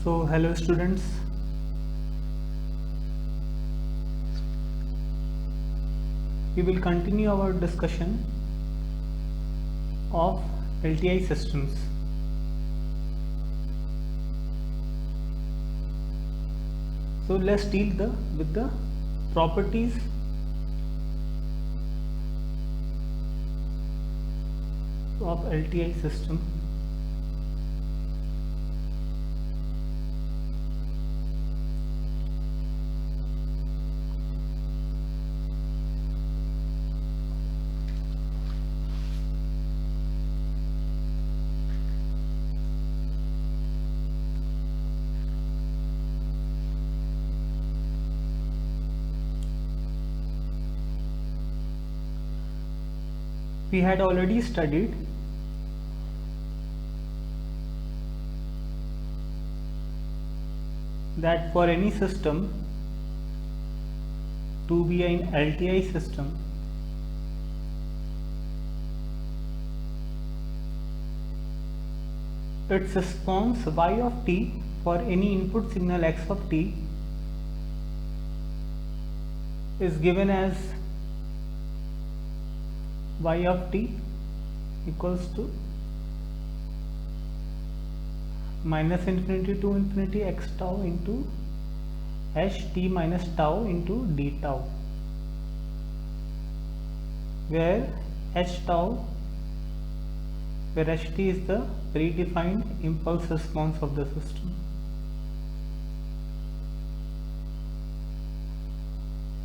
So hello students, we will continue our discussion of LTI systems. So let's deal with the properties of LTI system. We had already studied that for any system to be an LTI system, its response y of t for any input signal x of t is given as y of t equals to minus infinity to infinity x tau into h t minus tau into d tau, where h t is the predefined impulse response of the system.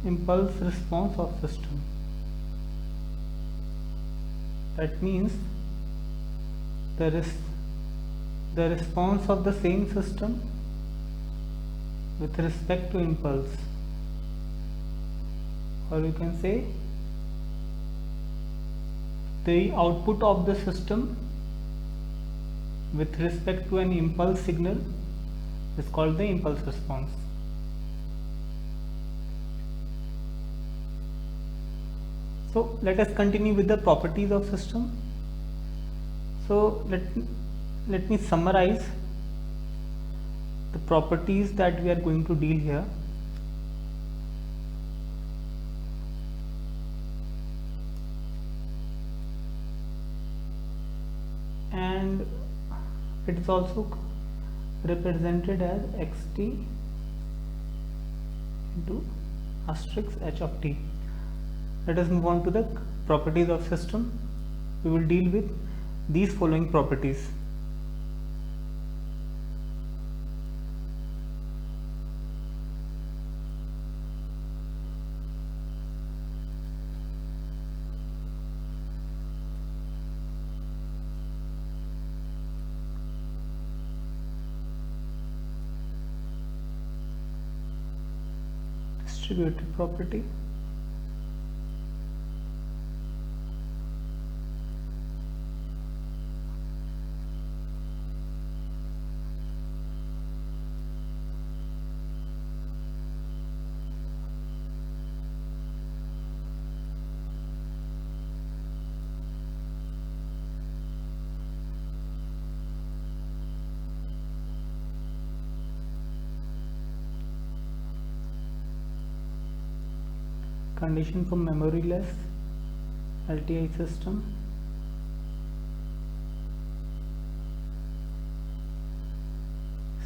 Impulse response of system. That means the response of the same system with respect to impulse, or you can say the output of the system with respect to an impulse signal is called the impulse response. So let us continue with the properties of system. So let me summarize the properties that we are going to deal here. And it is also represented as xt into asterisk h of t. Let us move on to the properties of system. We will deal with these following properties. Distributed property, condition for memoryless LTI system,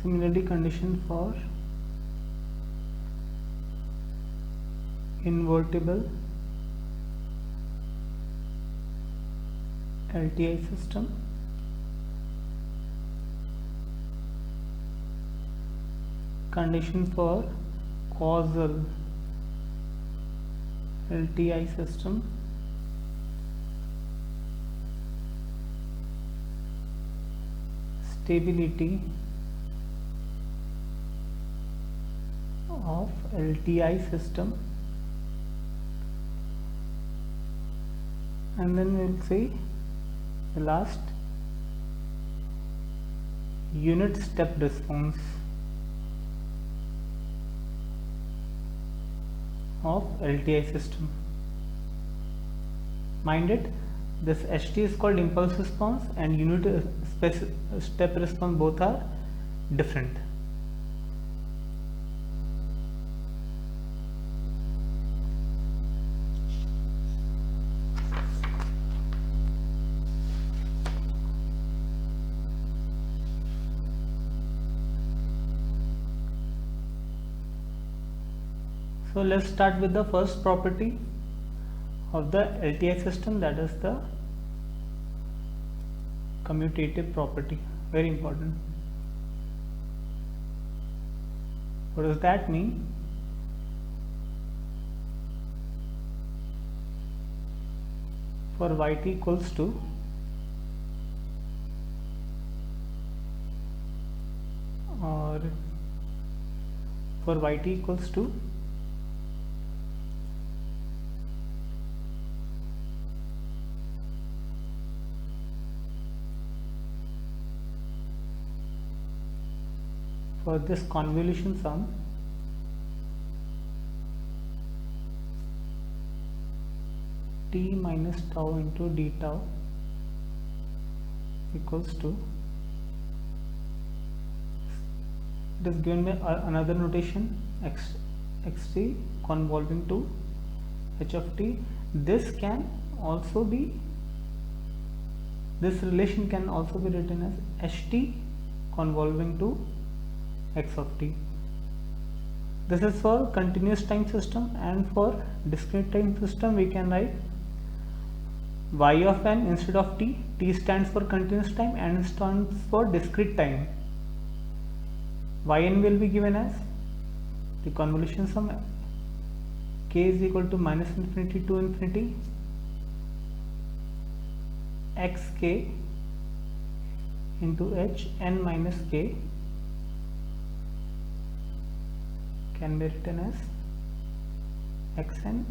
similarly condition for invertible LTI system, condition for causal LTI system, stability of LTI system, and then we will see the last unit step response of LTI system. Mind it, this HT is called impulse response and unit step response both are different. So let's start with the first property of the LTI system, that is the commutative property. Very important. What does that mean? For yt equals to or for yt equals to for this convolution sum t minus tau into d tau equals to, it is given by another notation xt convolving to h of t. This can also be, this relation can also be written as ht convolving to x of t. This is for continuous time system, and for discrete time system we can write y of n instead of t. T stands for continuous time, n stands for discrete time. Yn will be given as the convolution sum k is equal to minus infinity to infinity xk into h n minus k can be written as xn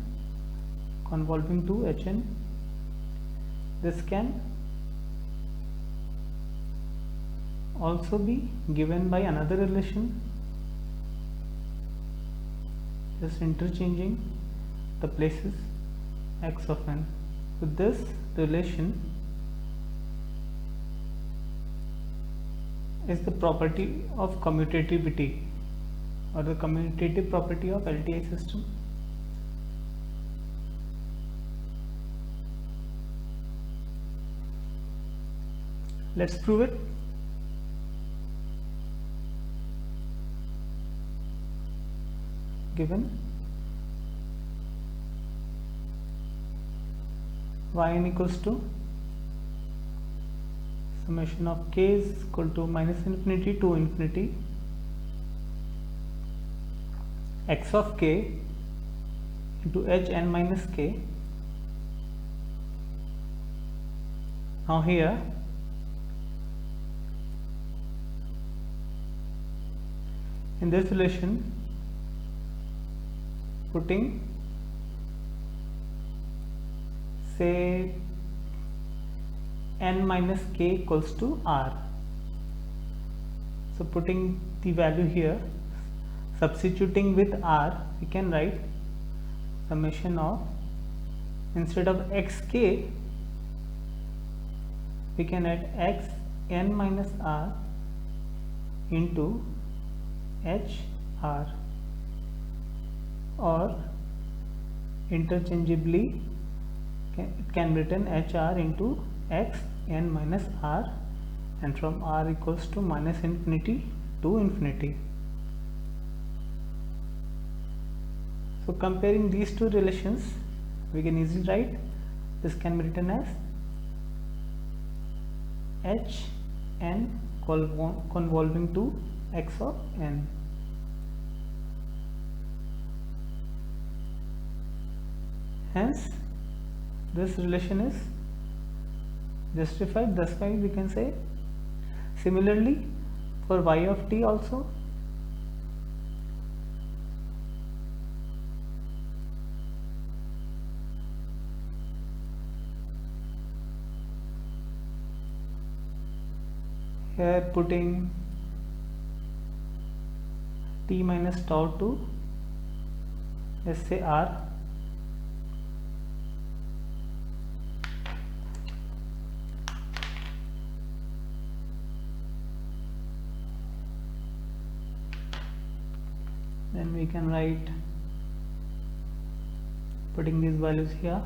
convolving to hn. This can also be given by another relation, just interchanging the places x of n. With this relation is the property of commutativity or the commutative property of LTI system. Let's prove it. Given yn equals to summation of k is equal to minus infinity to infinity x of k into h n minus k. Now here in this relation, putting say n minus k equals to r, so putting the value here, substituting with r, we can write summation of, instead of xk we can add x n minus r into h r, or interchangeably it can be written hr into x n minus r, and from r equals to minus infinity to infinity. So comparing these two relations, we can easily write this can be written as h n convolving to x of n. Hence this relation is justified. That's why we can say similarly for y of t also. Here putting t minus tau to, let's say r, then we can write, putting these values here,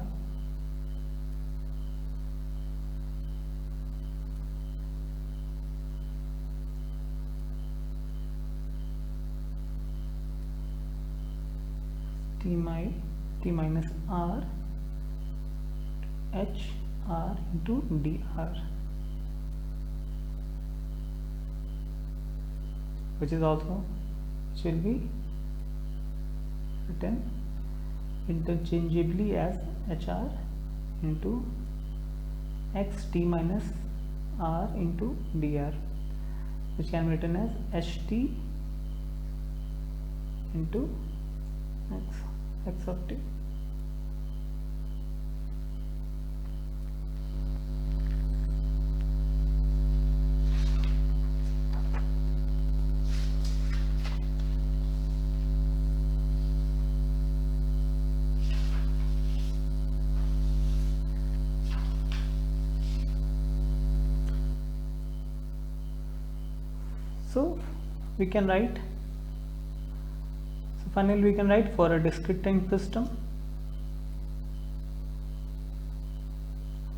t minus r h r into dr, which will be written interchangeably as hr into x t minus r into dr, which can be written as ht into x of t. So we can write, so finally we can write for a discrete time system,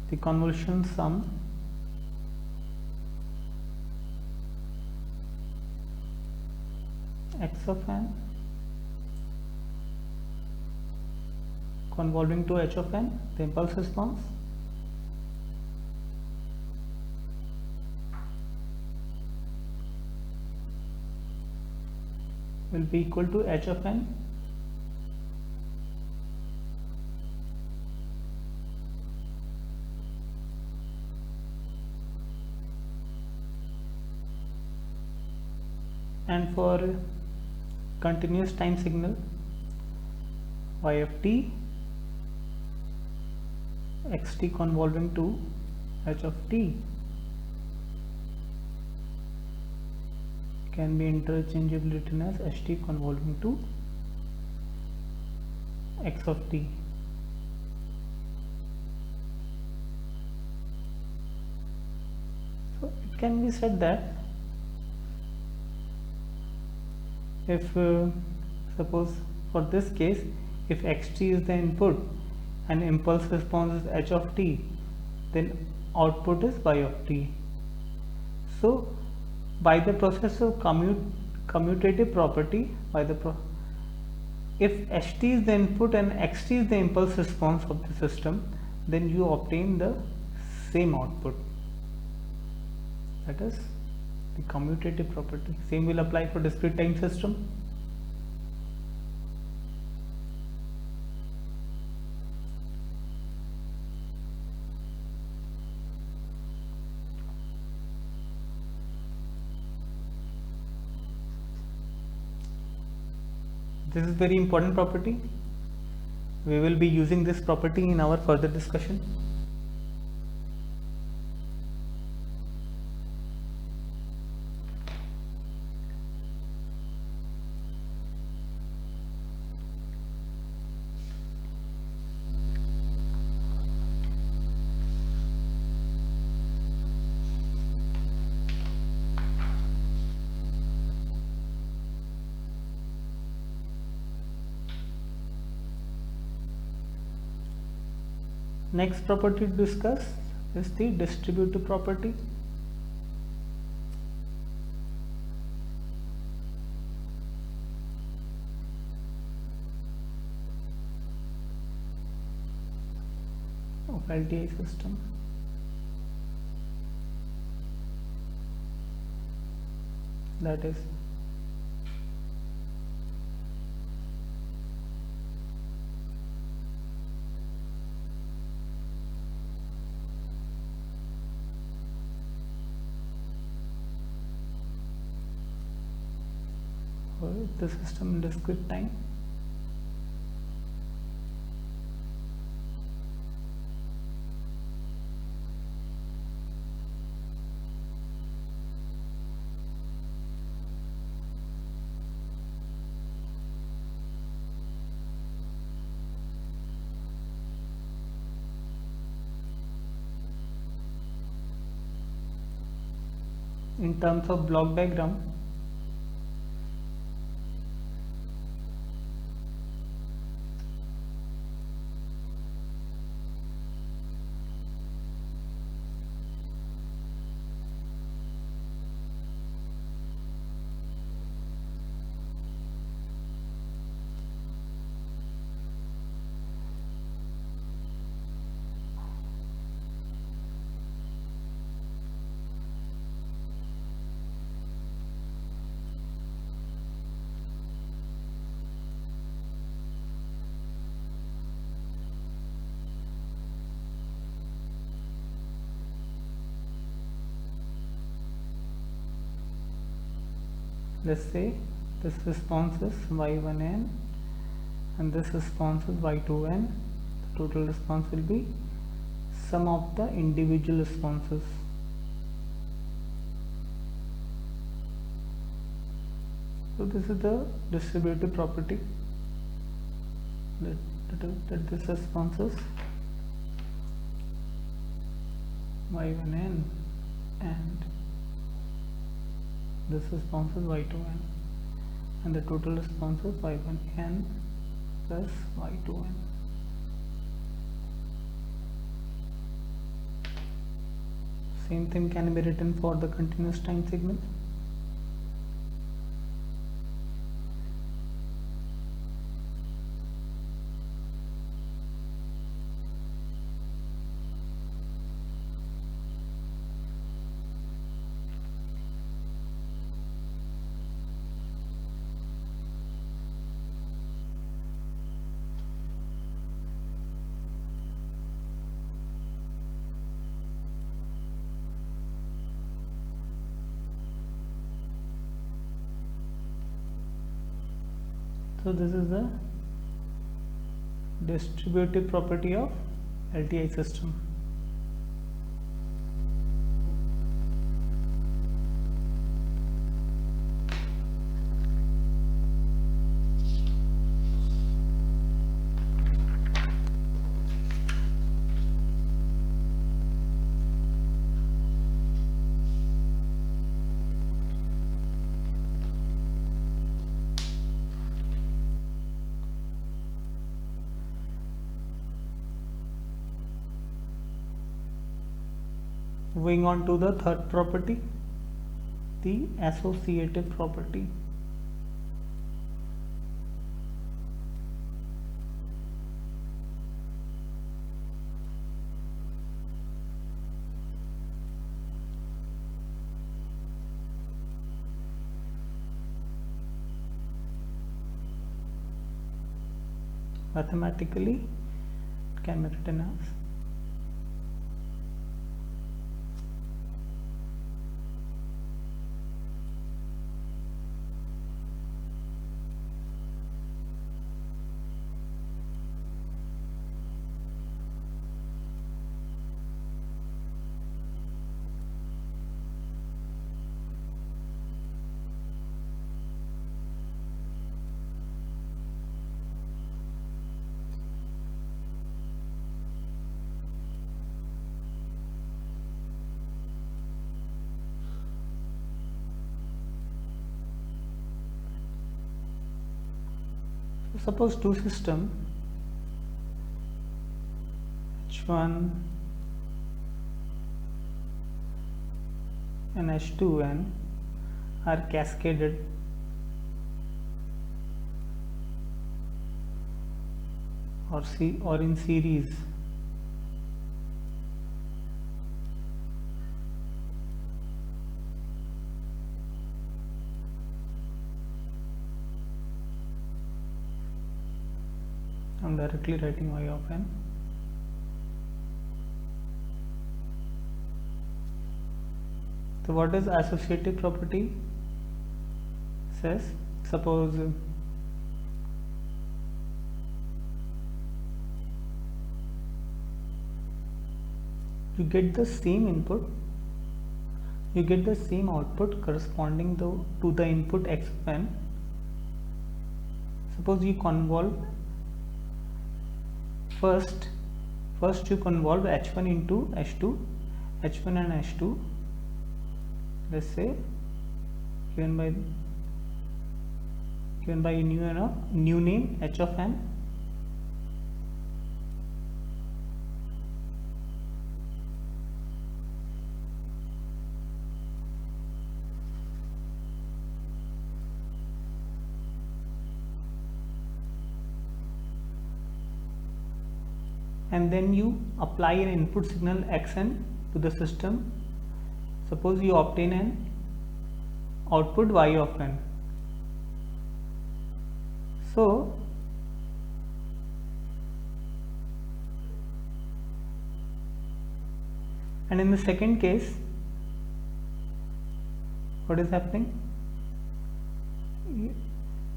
the convolution sum x of n convolving to h of n, the impulse response, will be equal to h of n and for continuous time signal y of t xt convolving to h of t can be interchangeably written as ht convolving to x of t. So it can be said that if suppose for this case, if xt is the input and impulse response is h of t, then output is y of t. So by the process of commutative property, if ht is the input and xt is the impulse response of the system, then you obtain the same output, that is the commutative property. Same will apply for discrete time system. This is very important property. We will be using this property in our further discussion. Next property to discuss is the distributive property. Of LTI system. That is the system in discrete time. In terms of block diagram, let's say this response is y1n and this response is y2n. The total response will be sum of the individual responses. So this is the distributive property that this response is y1n and this response is y2n, and the total response is y1n plus y2n. Same thing can be written for the continuous time signal. So this is the distributive property of LTI system. Moving on to the third property, the associative property. Mathematically, it can be written as suppose two systems H1 and H2n are cascaded or in series. I'm directly writing y of n. So what is associative property? Says suppose you get the same input, you get the same output corresponding to the input x of n. Suppose you convolve first you convolve h1 into h2, h1 and h2, let's say given by new name h of n. And then you apply an input signal xn to the system. Suppose you obtain an output y of n. So and in the second case, what is happening?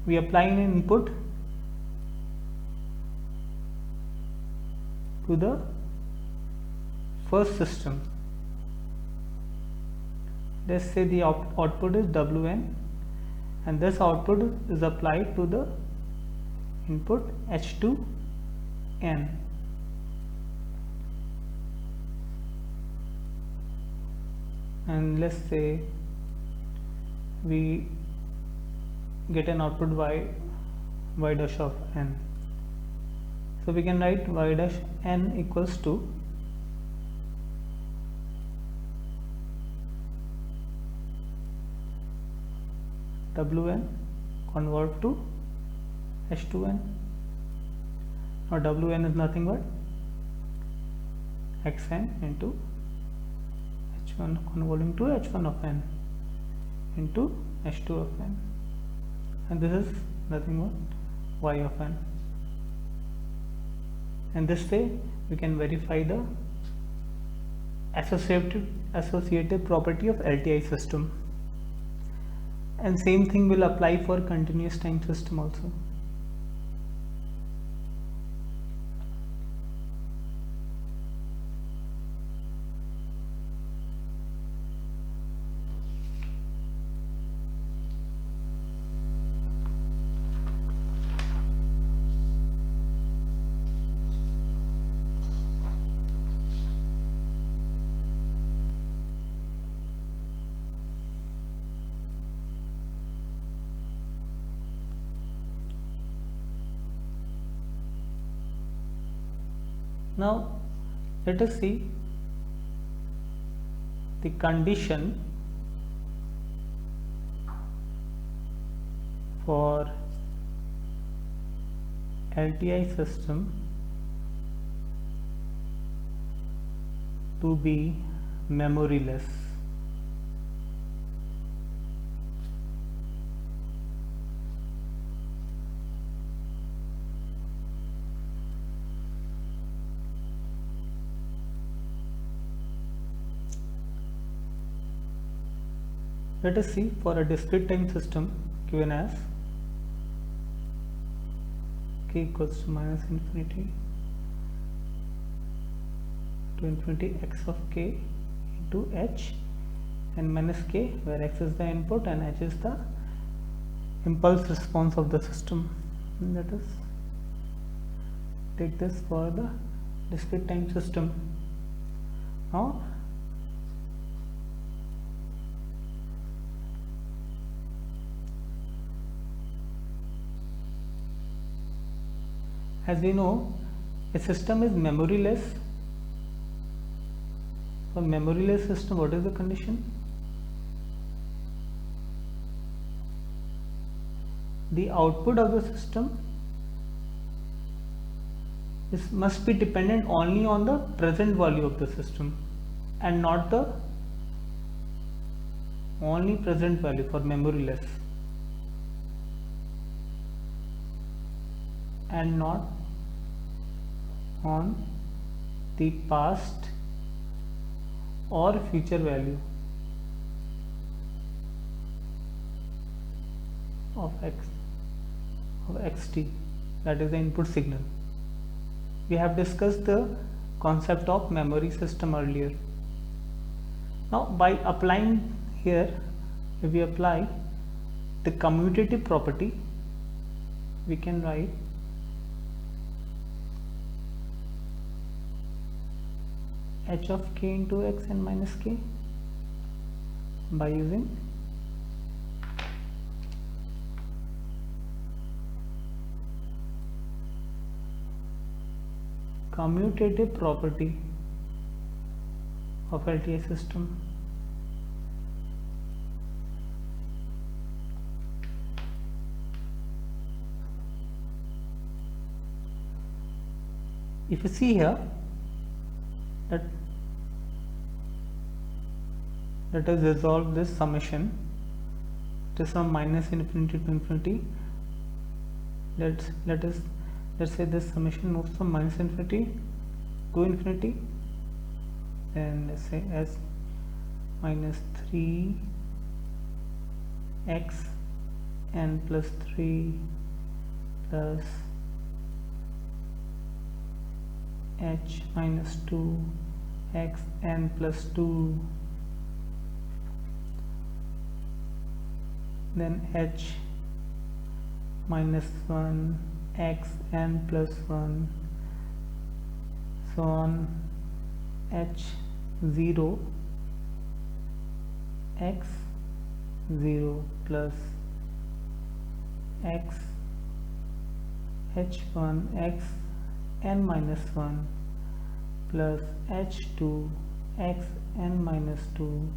we apply an input to the first system. Let's say the output is Wn, and this output is applied to the input H2n. And let's say we get an output y dash of n. So we can write y dash n equals to Wn convert to H2n. Now Wn is nothing but xn into H1 converting to H1 of n into H2 of n, and this is nothing but y of n. And this way we can verify the associative property of LTI system. And same thing will apply for continuous time system also. Now let us see the condition for LTI system to be memoryless. Let us see for a discrete time system given as k equals to minus infinity to infinity x of k into h and minus k, where x is the input and h is the impulse response of the system. And let us take this for the discrete time system. Now as we know, a system is memoryless. For memoryless system, what is the condition? The output of the system must be dependent only on the present value of the system and not the only present value for memoryless, and not on the past or future value of xt, that is the input signal. We have discussed the concept of memory system earlier. Now by applying here, if we apply the commutative property, we can write h of k into x and minus k by using commutative property of LTI system. If you see here, let us resolve this summation. It is from minus infinity to infinity. Let's say this summation moves from minus infinity to infinity, and let's say as minus 3x n plus 3 plus h minus 2 x n plus 2, then h minus 1 x n plus 1, so on, h 0 x 0 plus x h1 x n minus 1 plus h2 x n minus 2,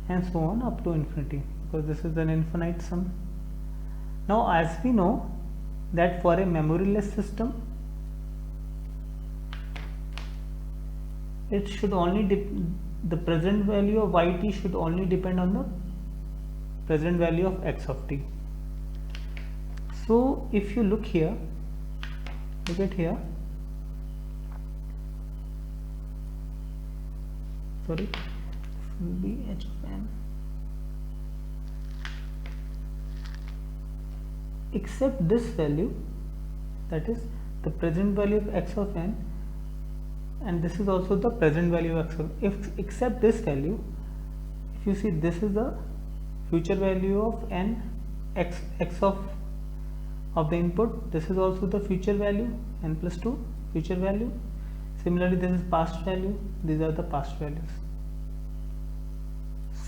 and so on up to infinity, because this is an infinite sum. Now as we know that for a memoryless system, it should only the present value of yt should only depend on the present value of x of t. So if you look here, look at here, sorry, this will be h of n, except this value, that is the present value of x of n, and this is also the present value of x of, if except this value, if you see, this is the future value of n, x of the input, this is also the future value, n plus 2 future value. Similarly, this is past value, these are the past values.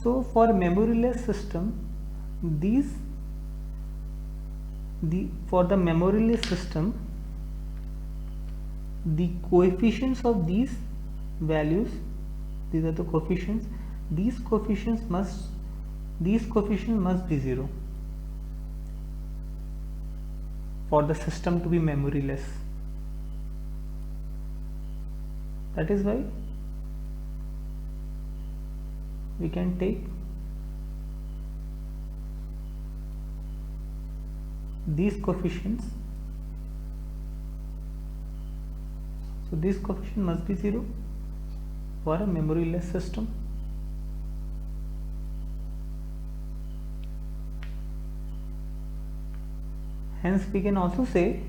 So for memoryless system, for the memoryless system, the coefficients of these values, these are the coefficients, these coefficients must be 0 for the system to be memoryless. That is why we can take these coefficients. So this coefficient must be 0 for a memoryless system. Hence we can also say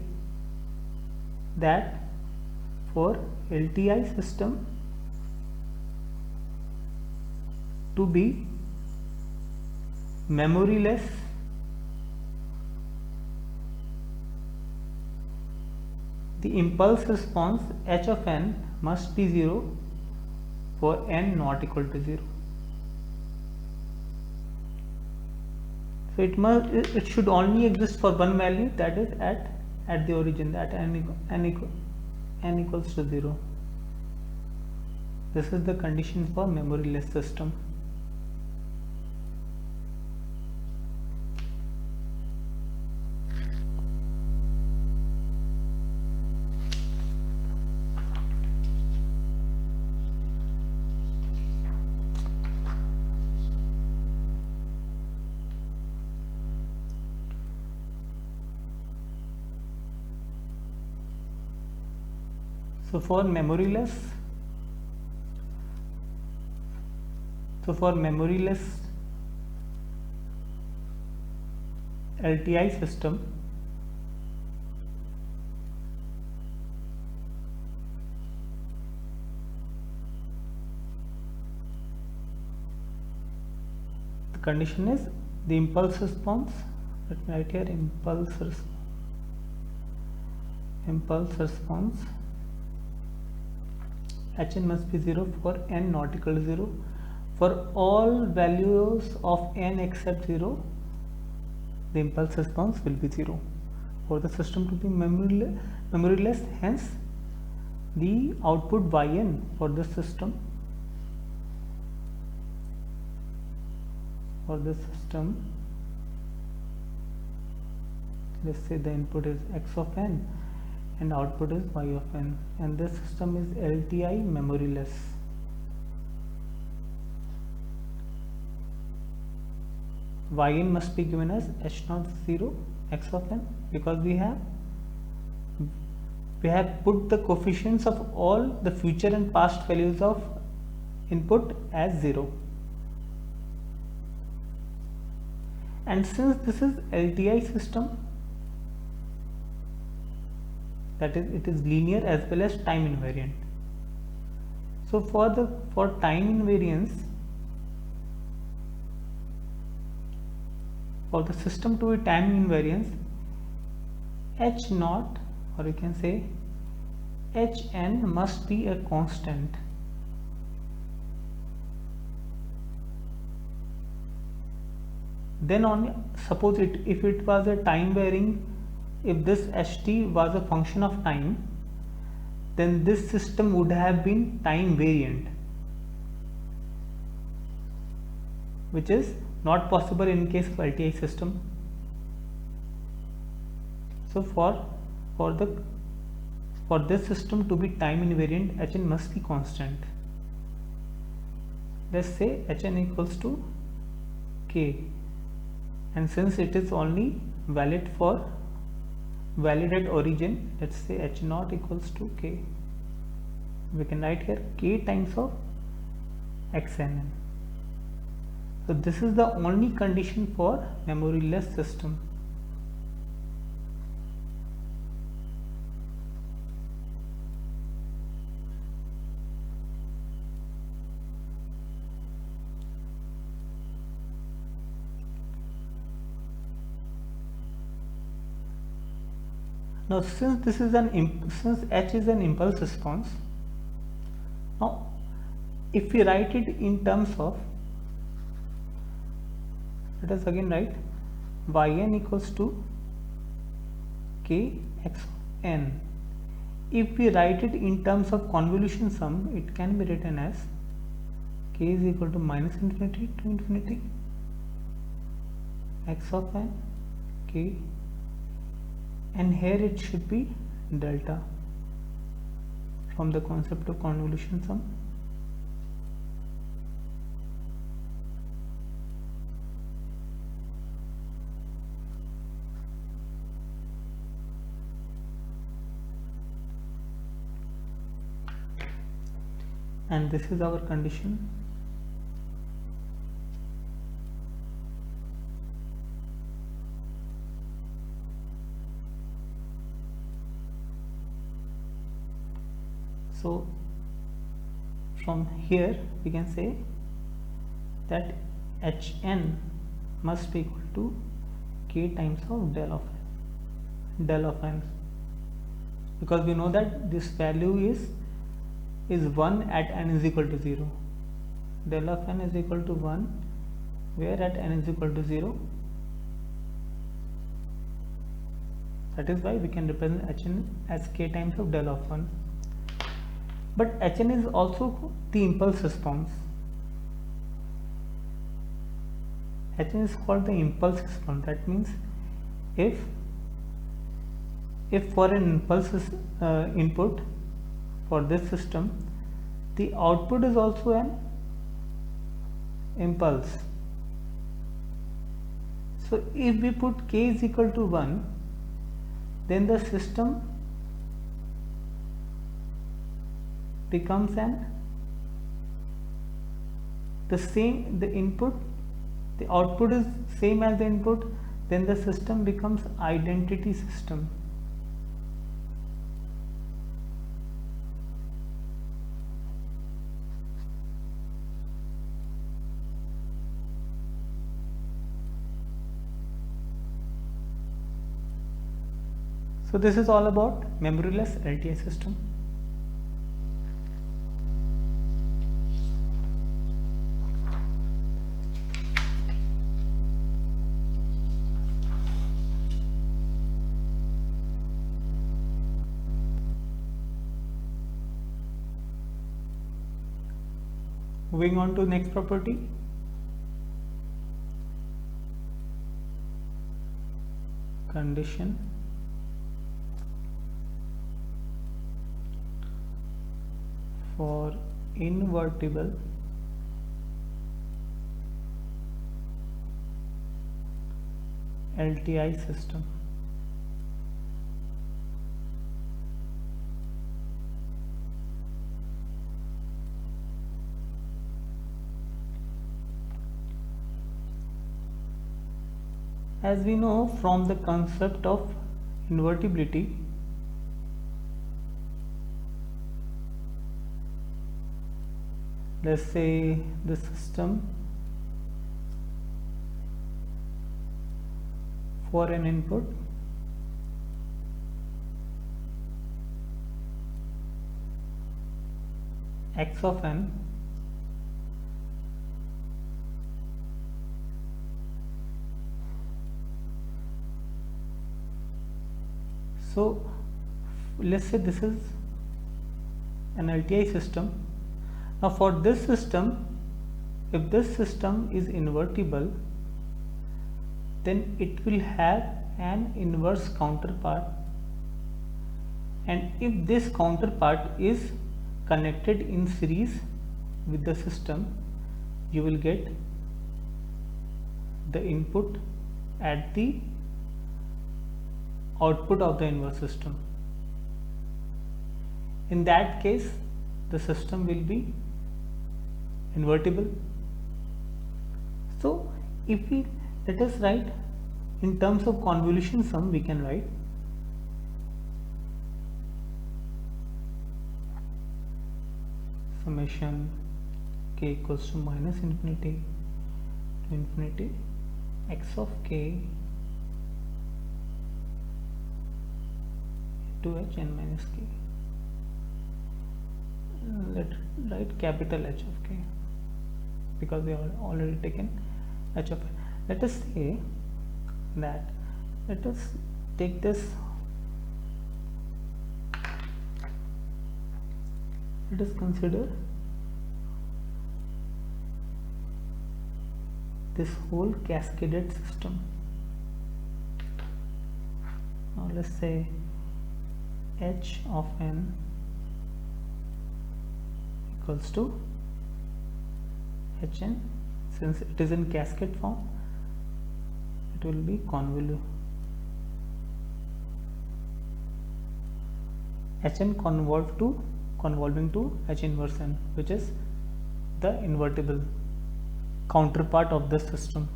that for LTI system to be memoryless, the impulse response h of n must be 0 for n not equal to 0. So it should only exist for one value, that is at the origin, that n equals to 0. This is the condition for memoryless system. So for memoryless LTI system, the condition is the impulse response, let me write here, impulse response Hn must be 0 for n not equal to 0. For all values of n except 0, the impulse response will be 0. For the system to be memoryless, hence the output yn for this system, let's say the input is x of n and output is y of n, and this system is LTI memoryless. Yn must be given as h0 x of n, because we have put the coefficients of all the future and past values of input as 0. And since this is LTI system, that is, it is linear as well as time invariant. So for time invariance, for the system to be time invariance, H naught, or you can say Hn, must be a constant. Then only, suppose if it was a time varying, if this ht was a function of time, then this system would have been time variant, which is not possible in case of LTI system. So for this system to be time invariant, Hn must be constant. Let's say Hn equals to k, and since it is only valid at origin, let's say H naught equals to k. We can write here k times of xn. So this is the only condition for memoryless system. Now since H is an impulse response, now if we write it in terms of, let us again write yn equals to k x n. If we write it in terms of convolution sum, it can be written as k is equal to minus infinity to infinity x of n k, and here it should be delta from the concept of convolution sum. And this is our condition. So from here we can say that Hn must be equal to k times of del of n, because we know that this value is 1 at n is equal to 0. Del of n is equal to 1 where at n is equal to 0. That is why we can represent Hn as k times of del of 1. But Hn is also the impulse response. Hn is called the impulse response. That means if for an impulse input for this system, the output is also an impulse. So if we put k is equal to 1, then the system becomes the output is same as the input, then the system becomes identity system. So this is all about memoryless LTI system. Moving on to next property. Condition for invertible LTI system. As we know from the concept of invertibility, let's say the system for an input x of n so let's say this is an LTI system. Now for this system, if this system is invertible, then it will have an inverse counterpart, and if this counterpart is connected in series with the system, you will get the input at the output of the inverse system. In that case, the system will be invertible. So if we let us write in terms of convolution sum, we can write summation k equals to minus infinity to infinity x of k to h n minus k. Let's write capital H of k because we have already taken h of n. Let us say that, let us take this, let us consider this whole cascaded system. Now let's say h of n equals to hn. Since it is in cascade form, it will be hn convolving to h inverse n, which is the invertible counterpart of the system.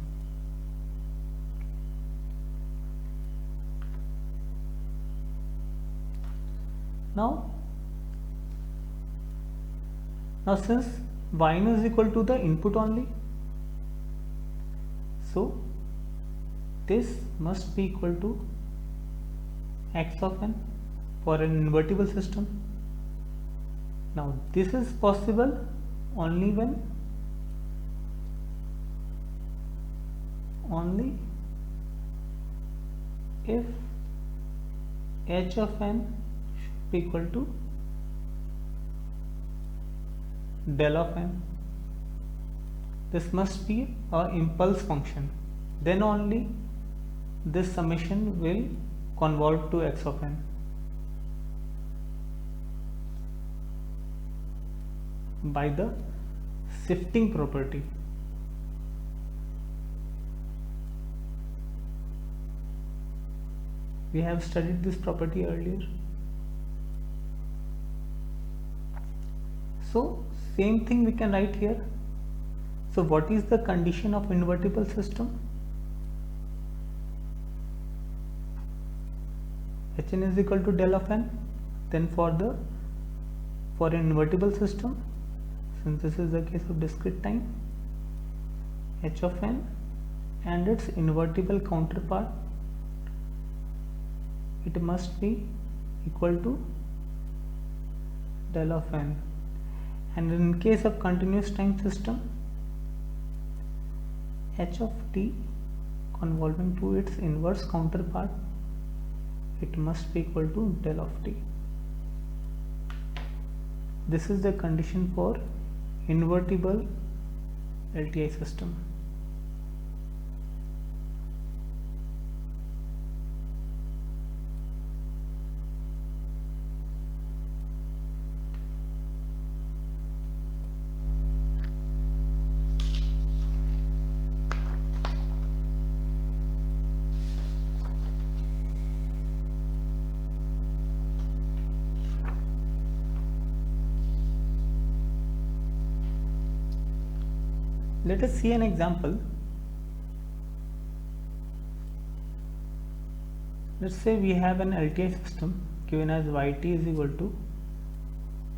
Now since yn is equal to the input only, so this must be equal to x of n for an invertible system. Now this is possible only if h of n should be equal to del of n. This must be a impulse function, then only this summation will convolve to x of n. By the shifting property. We have studied this property earlier. So same thing we can write here. So what is the condition of invertible system? Hn is equal to del of n. Then for an invertible system, since this is the case of discrete time, h of n and its invertible counterpart, it must be equal to del of n. And in case of continuous time system, h of t convolving to its inverse counterpart, it must be equal to del of t. This is the condition for invertible LTI system. Let us see an example. let's say we have an LTI system given as yt is equal to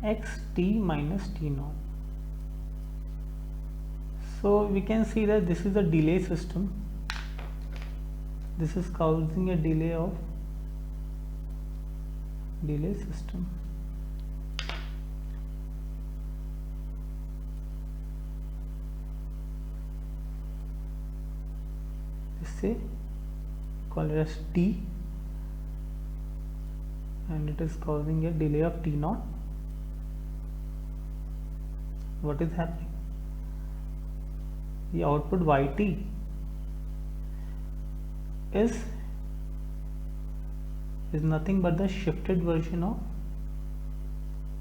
xt minus t naught. So we can see that this is a delay system. This is causing a delay system. Let's say call it as t, and it is causing a delay of t naught. What is happening? The output yt is nothing but the shifted version of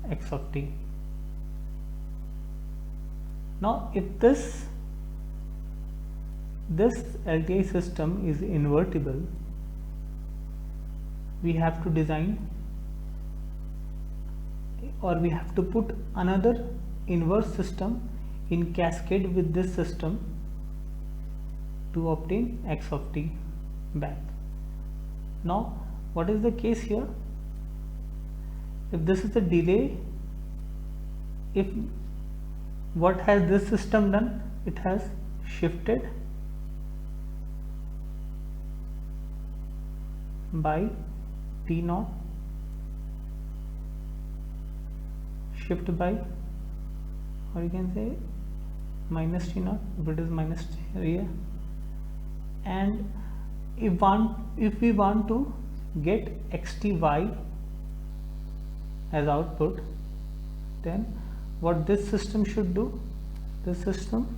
x of t. Now if this LTI system is invertible, we have to design, or we have to put another inverse system in cascade with this system to obtain x of t back. Now what is the case here? If this is the delay, if what has this system done? It has shifted by t naught, shift by, or you can say minus t naught if it is minus here. And if we want to get xty as output, then what this system should do? This system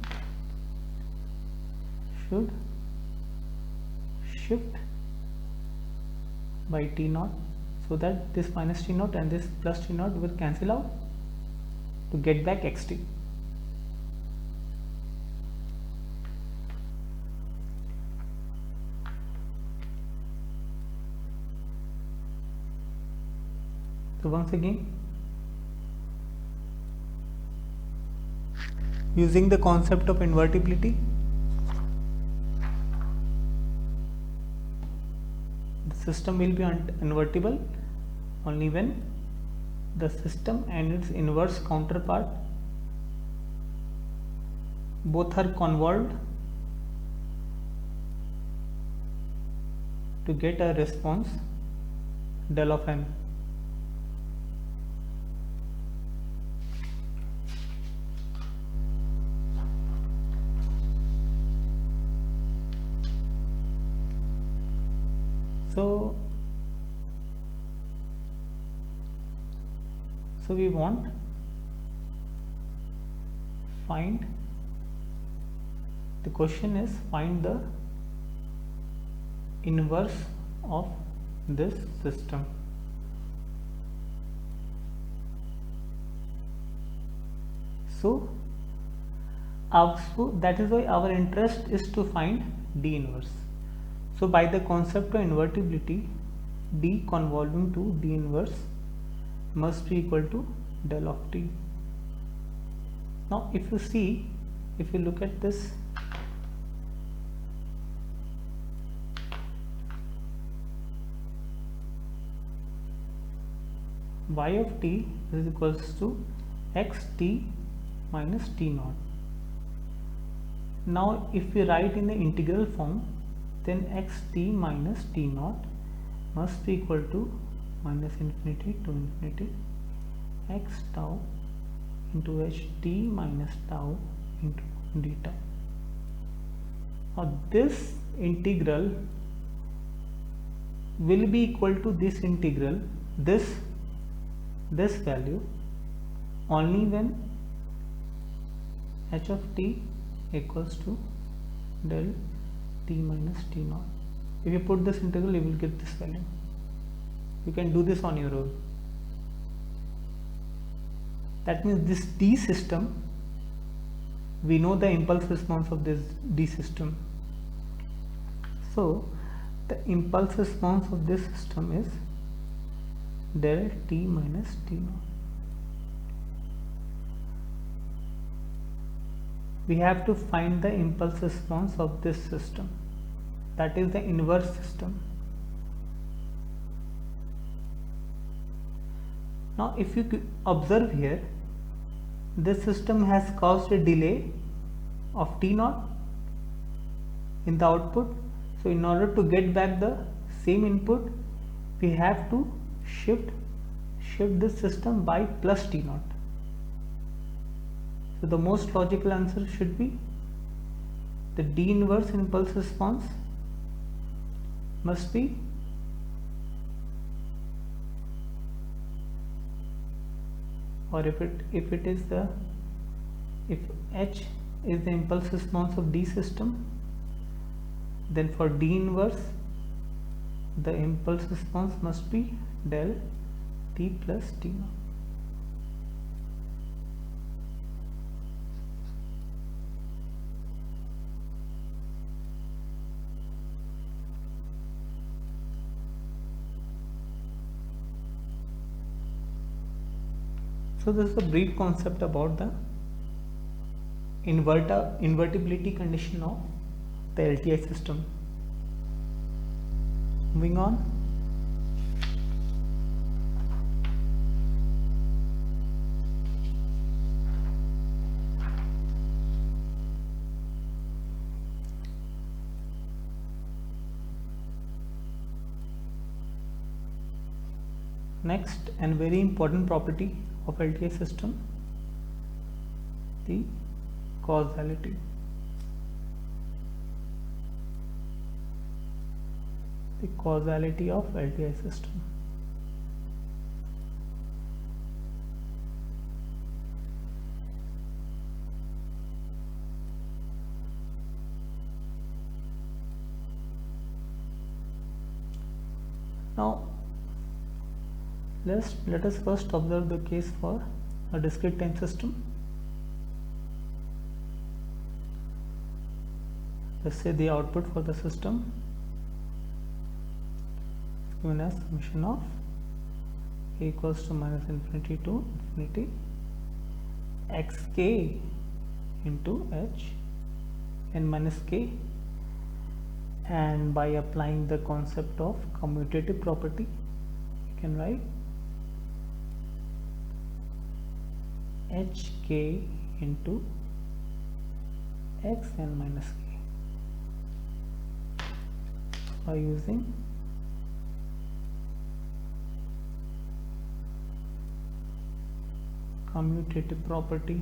should shift by t naught, so that this minus t naught and this plus t naught will cancel out to get back xt. So once again, using the concept of invertibility, the system will be invertible only when the system and its inverse counterpart both are convolved to get a response del of n. So we want the question is find the inverse of this system. So that is why our interest is to find D inverse. So by the concept of invertibility, D convolving to D inverse must be equal to del of t. Now if you look at this, y of t is equals to xt minus t naught. Now if we write in the integral form, then xt minus t naught must be equal to minus infinity to infinity x tau into ht minus tau into d tau. Now this integral will be equal to this integral, this value, only when h of t equals to del t minus t naught. If you put this integral, you will get this value. You can do this on your own. That means this D system, we know the impulse response of this D system. So the impulse response of this system is del t minus t naught. We have to find the impulse response of this system, that is the inverse system. Now if you observe here, this system has caused a delay of t naught in the output. So in order to get back the same input, we have to shift this system by plus t naught. So the most logical answer should be the D inverse impulse response must be or if H is the impulse response of D system, then for D inverse the impulse response must be del T plus T naught. So this is a brief concept about the invertibility condition of the LTI system. Moving on. Next and very important property of LTI system, the causality. The causality of LTI system. Now let us first observe the case for a discrete time system. Let's say the output for the system is given as summation of a equals to minus infinity to infinity xk into h n minus k, and by applying the concept of commutative property you can write hk into x n minus k by using commutative property.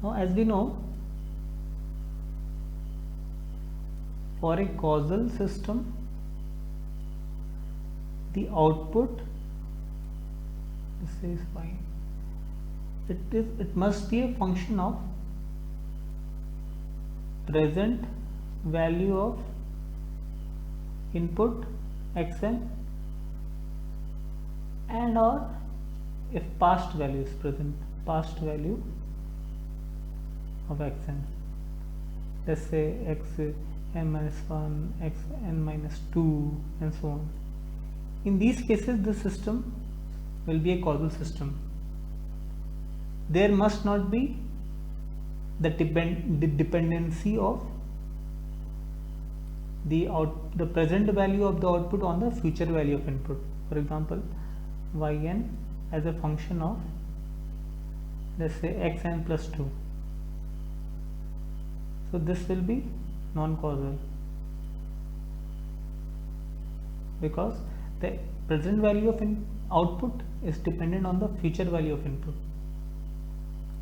Now, as we know, for a causal system, the output, this is fine, it must be a function of present value of input xn and or if past value is present, past value of xn, let's say x n minus 1, x n minus 2 and so on. In these cases the system will be a causal system. There must not be the dependency of the present value of the output on the future value of input. For example, yn as a function of, let's say, xn plus 2. So this will be non-causal because the present value of output is dependent on the future value of input.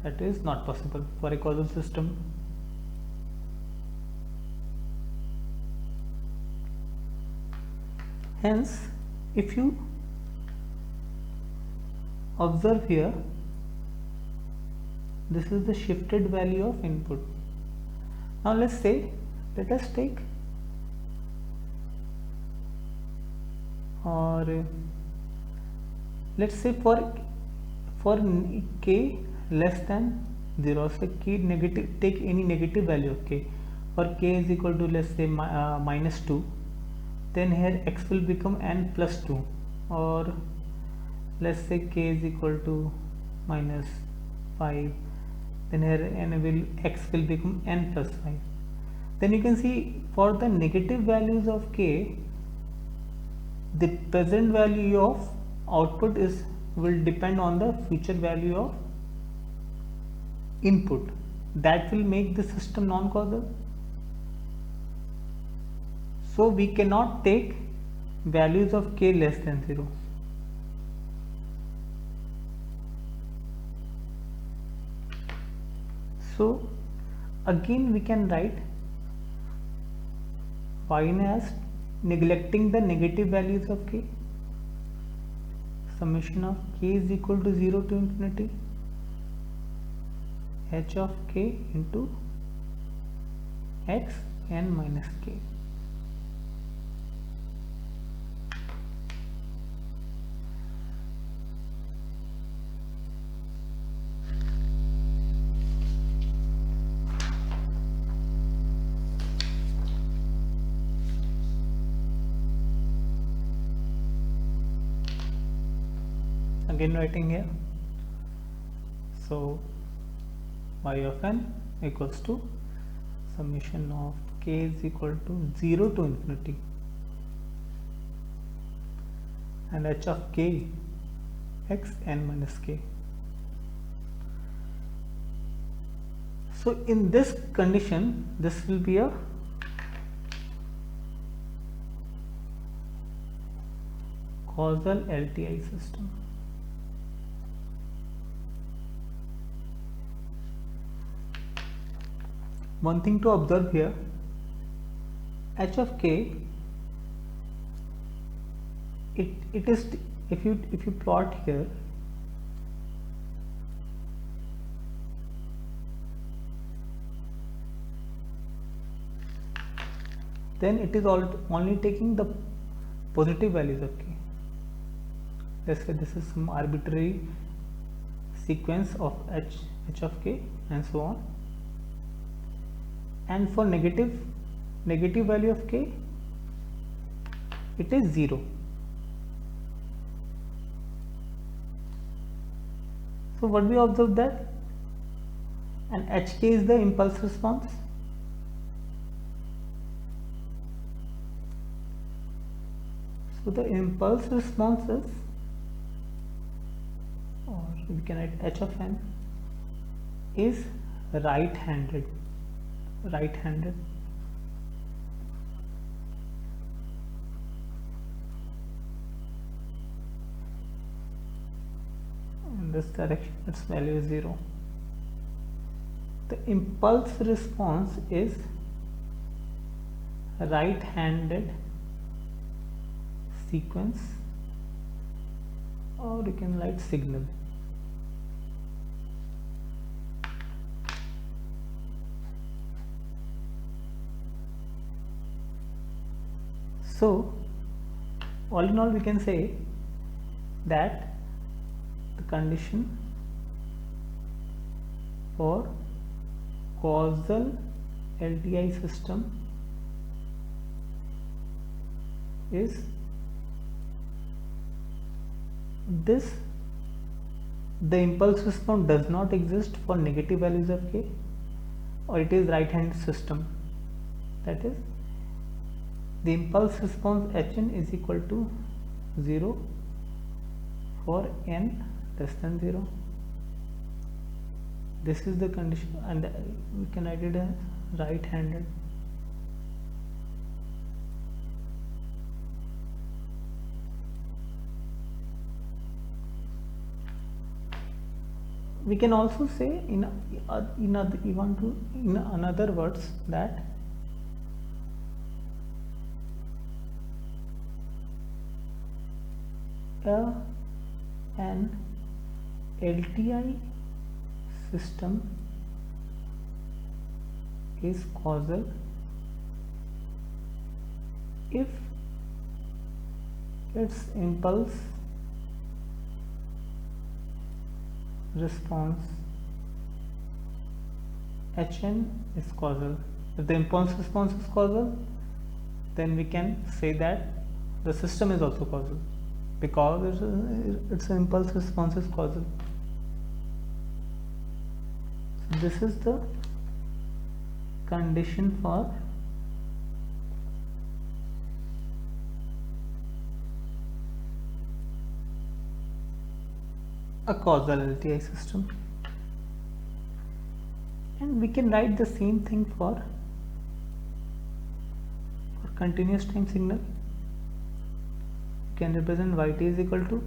That is not possible for a causal system. Hence, if you observe here, this is the shifted value of input. Now let us take let's say for k less than 0, so k negative, take any negative value of k, for k is equal to, let's say, minus 2, then here x will become n plus 2, or let's say k is equal to minus 5, then here x will become n plus 5. Then you can see for the negative values of k, the present value of output will depend on the future value of input. That will make the system non-causal. So we cannot take values of k less than 0. So again we can write yn as neglecting the negative values of k, summation of k is equal to 0 to infinity h of k into x n minus k. Again writing here, so y of n equals to summation of k is equal to 0 to infinity and h of k x n minus k. So in this condition, this will be a causal LTI system. One thing to observe here, h of k, it is, if you plot here, then it is only taking the positive values of k. Let's say this is some arbitrary sequence of h of k and so on. And for negative value of k, it is 0. So what we observe that, and hk is the impulse response. So the impulse response is, or we can write h of n is right-handed. In this direction its value is 0. The impulse response is right-handed sequence, or you can write signal. So all in all, we can say that the condition for causal LTI system is this: the impulse response does not exist for negative values of k, or it is right-hand system. That is, the impulse response Hn is equal to 0 for n less than 0. This is the condition, and we can write it as right-handed. We can also say in another words that an LTI system is causal if its impulse response Hn is causal. If the impulse response is causal, then we can say that the system is also causal, because its impulse response is causal. this is the condition for a causal LTI system, and we can write the same thing for continuous time signal. You can represent yt is equal to,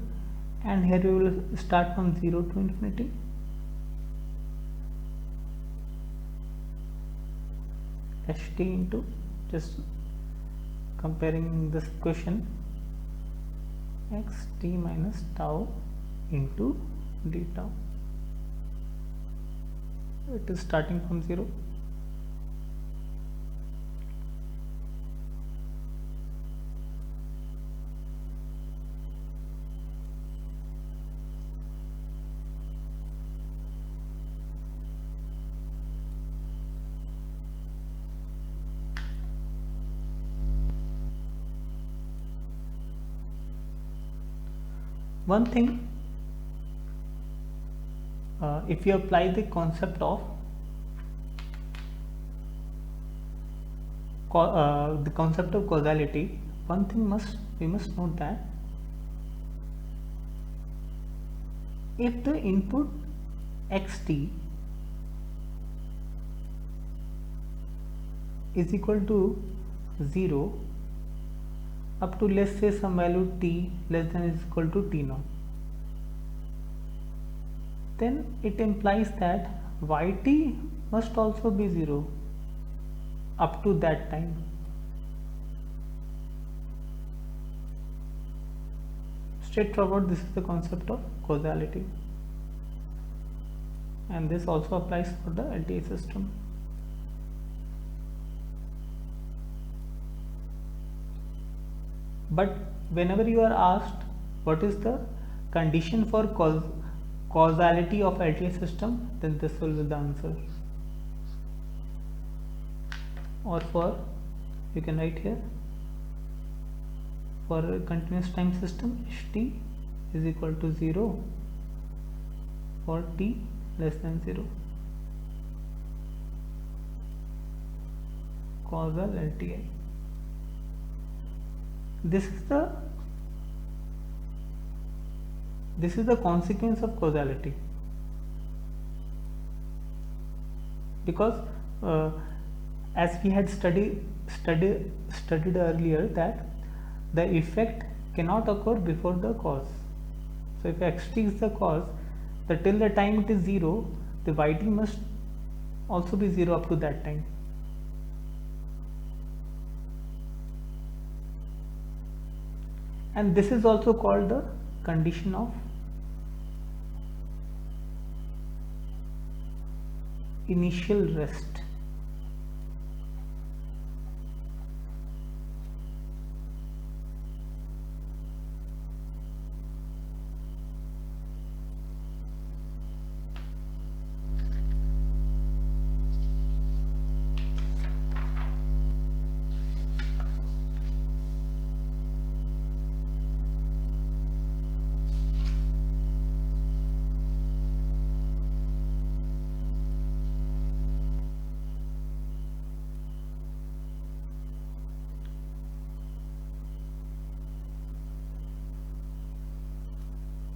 and here we will start from 0 to infinity. Ht into, just comparing this equation, xt minus tau into d tau. It is starting from 0. One thing, if you apply the concept of causality, one thing we must note that if the input xt is equal to 0 up to, let's say, some value t less than is equal to t naught, then it implies that yt must also be 0 up to that time. Straightforward, this is the concept of causality, and this also applies for the LTI system. But whenever you are asked what is the condition for causality of LTI system, then this will be the answer. Or for, you can write here, for a continuous time system, ht is equal to 0 for t less than 0. Causal LTI. This is the consequence of causality, because as we had studied earlier, that the effect cannot occur before the cause. So if xt is the cause, till the time it is 0, the yt must also be 0 up to that time. And this is also called the condition of initial rest.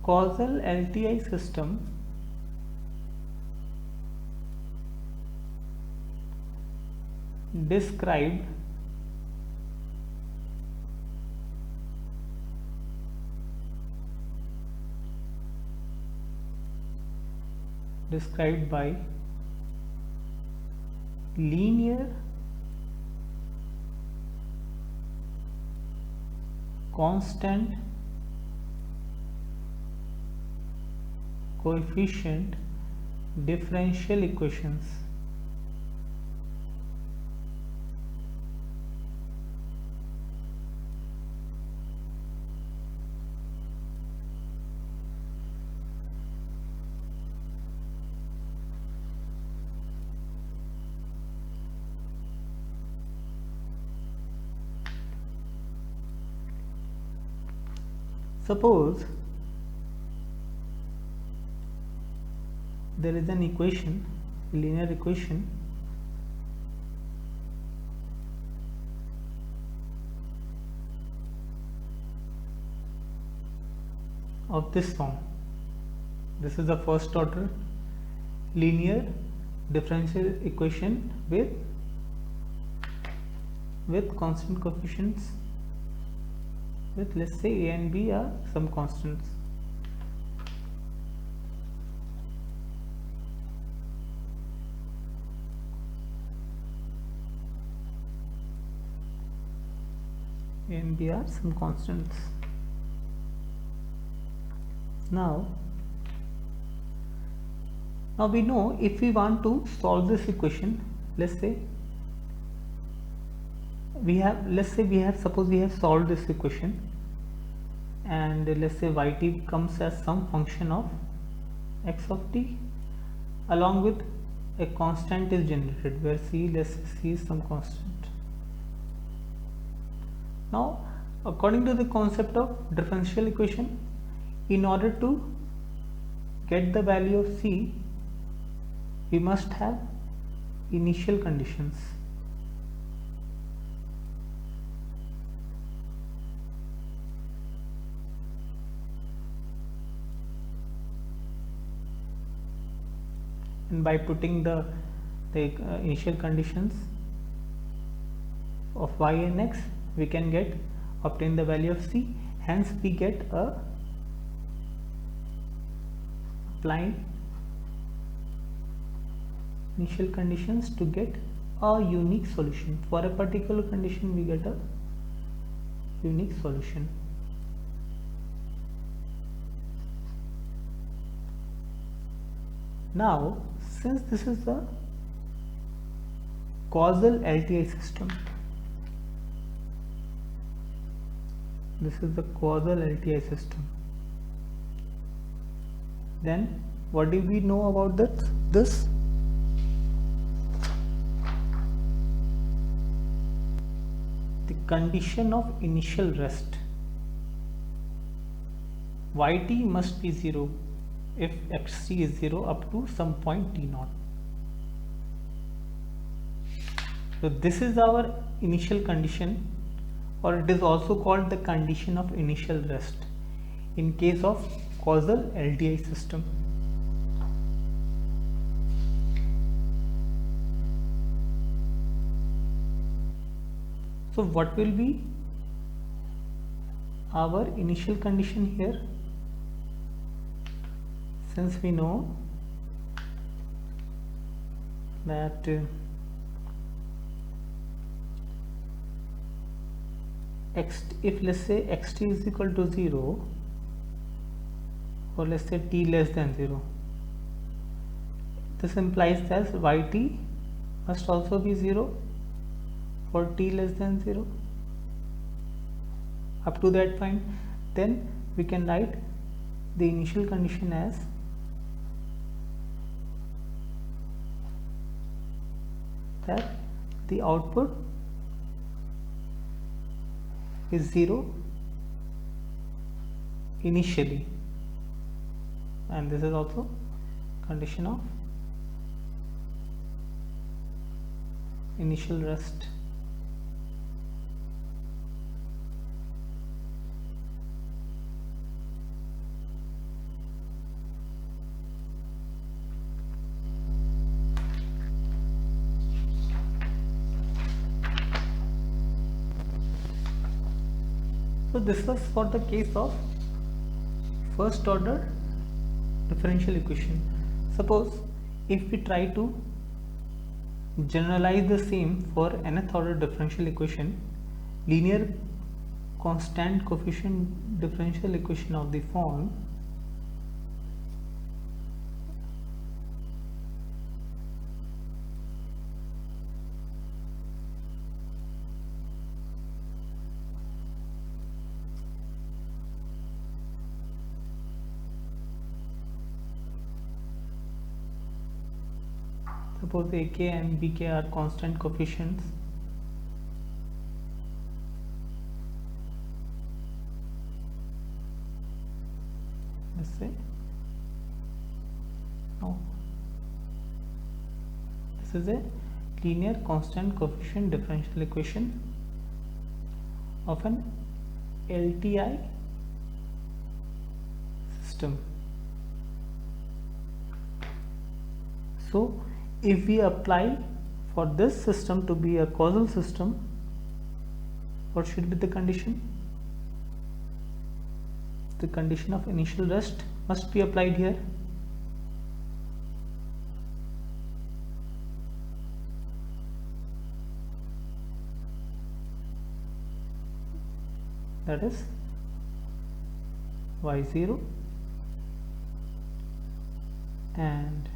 Causal LTI system described by linear constant coefficient differential equations. Suppose there is an equation linear equation of this form. This is the first order linear differential equation with constant coefficients, with, let's say, a and b are some constants. A and b are some constants. Now we know if we want to solve this equation, let's say we have suppose we have solved this equation, and let's say yt comes as some function of x of t, along with a constant is generated where c, let's say c is some constant. Now, according to the concept of differential equation, in order to get the value of c, we must have initial conditions. And by putting the initial conditions of y and x, we can obtain the value of c. Hence we get applying initial conditions to get a unique solution. For a particular condition we get a unique solution. Now, since this is a causal LTI system, then what do we know about this? The condition of initial rest, yt must be 0 if xt is 0 up to some point t0. So this is our initial condition, or it is also called the condition of initial rest in case of causal LTI system. So what will be our initial condition here? Since we know that if let's say xt is equal to 0, or let's say t less than 0, this implies that yt must also be 0 for t less than 0 up to that point. Then we can write the initial condition as that the output is 0 initially, and this is also condition of initial rest. So this was for the case of first order differential equation. Suppose if we try to generalize the same for nth order differential equation, linear constant coefficient differential equation of the form suppose ak and bk are constant coefficients, let's say. Now is a linear constant coefficient differential equation of an LTI system. So if we apply for this system to be a causal system, what should be the condition? The condition of initial rest must be applied here. That is y0 and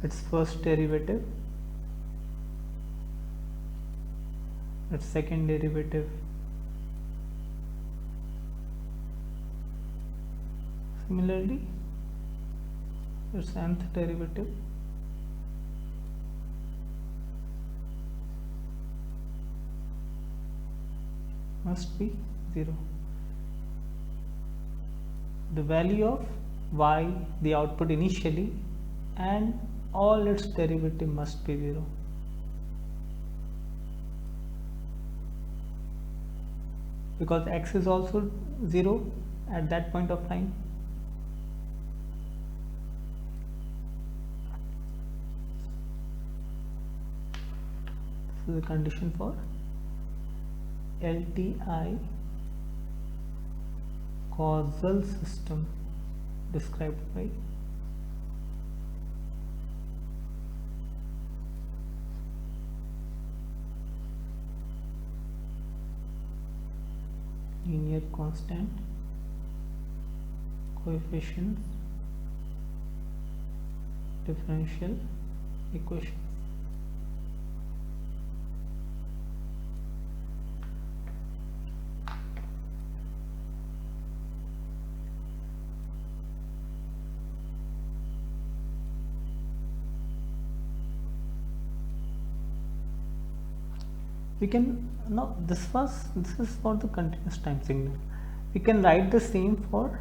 its first derivative, its second derivative, similarly its nth derivative, must be 0. The value of y, the output initially, and all its derivative must be 0. Because x is also 0 at that point of time. So the condition for LTI causal system described by linear constant coefficients differential equation. We can now this is for the continuous time signal. We can write the same for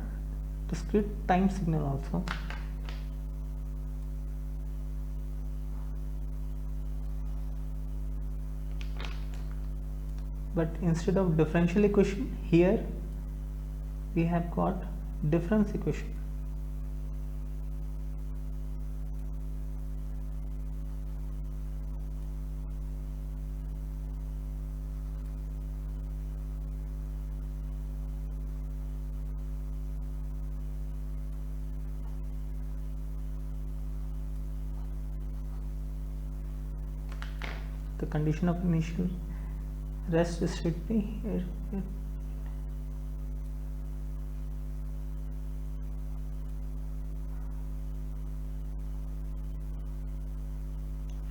discrete time signal also. But instead of differential equation, here we have got difference equation. The condition of initial rest should be here.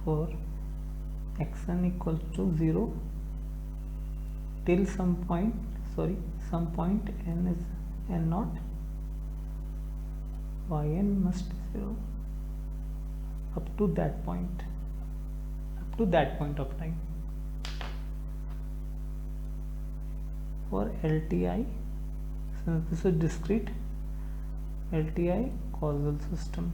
For xn equals to 0 till some point n is n naught, yn must be 0 up to that point of time. For LTI, since this is discrete, LTI causal system.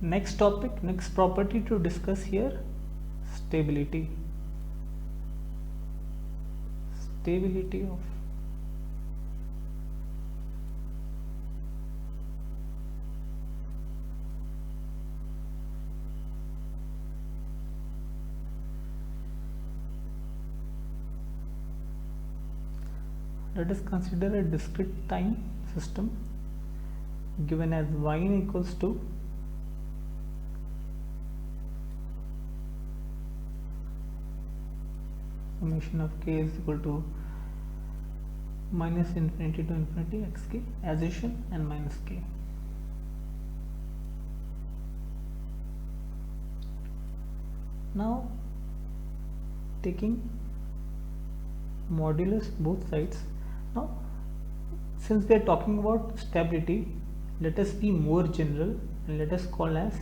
Next topic, next property to discuss here, stability. Stability of let us consider a discrete time system given as y equals to summation of k is equal to minus infinity to infinity xk addition and minus k. Now taking modulus both sides. Now since we are talking about stability, let us be more general and let us call as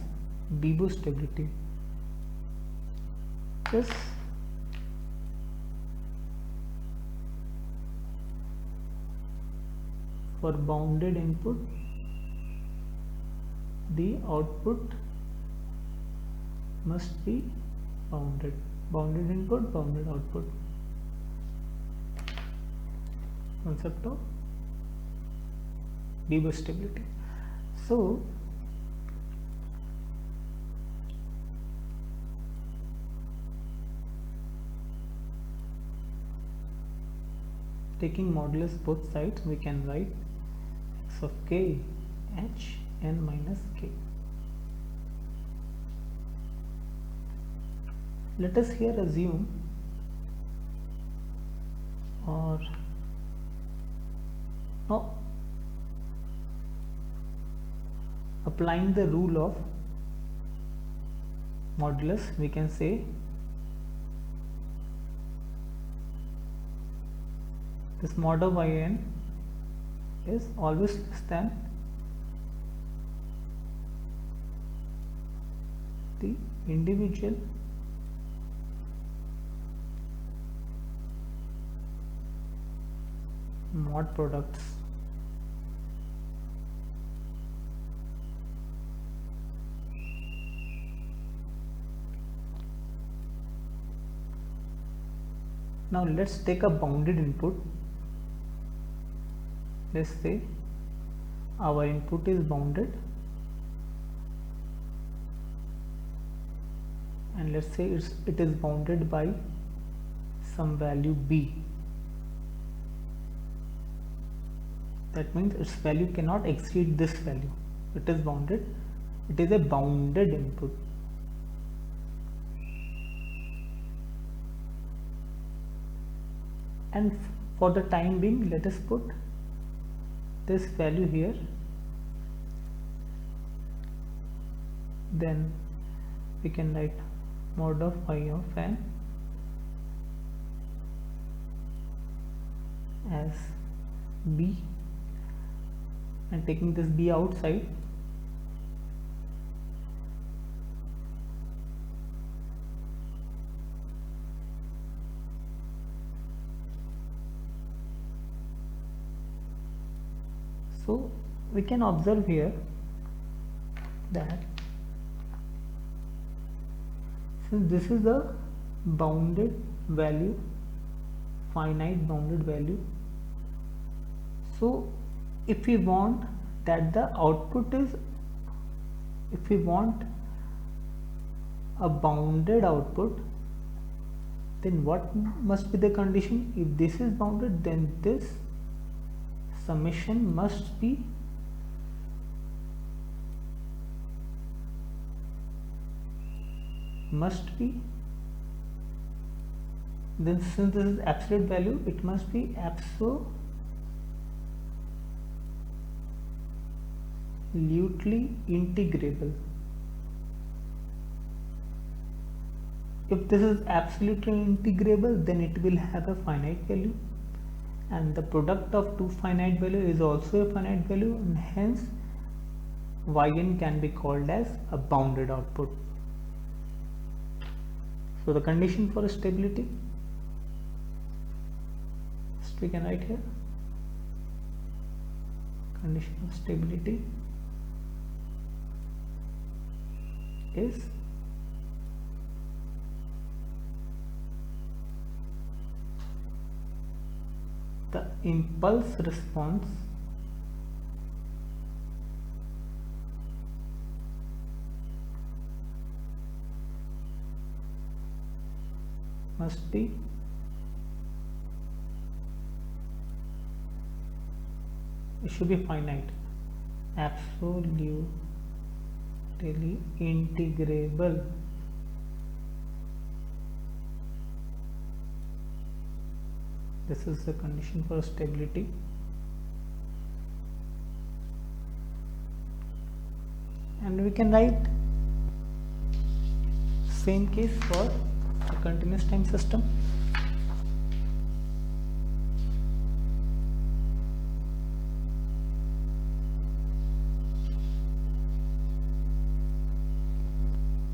Bibo stability. This for bounded input, the output must be bounded. Bounded input, bounded output. Concept of Bibo stability. So taking modulus both sides, we can write x of k h n minus k. Let us here assume or now applying the rule of modulus, we can say this mod of in is always less than the individual mod products. Now let's take a bounded input. Let's say our input is bounded and let's say it is bounded by some value b. That means its value cannot exceed this value. It is bounded. It is a bounded input. And for the time being, let us put this value here. Then we can write mod of y of n as b, and taking this b outside, so we can observe here that since this is a bounded value, finite bounded value, so if we want that the output is, if we want a bounded output, then what must be the condition? If this is bounded, then this summation must be then since this is absolute value, it must be absolutely integrable. If this is absolutely integrable, then it will have a finite value, and the product of two finite value is also a finite value, and hence yn can be called as a bounded output. So the condition for stability, we can write here, condition of stability is the impulse response must be it should be finite, absolutely integrable. This is the condition for stability. And we can write same case for a continuous time system.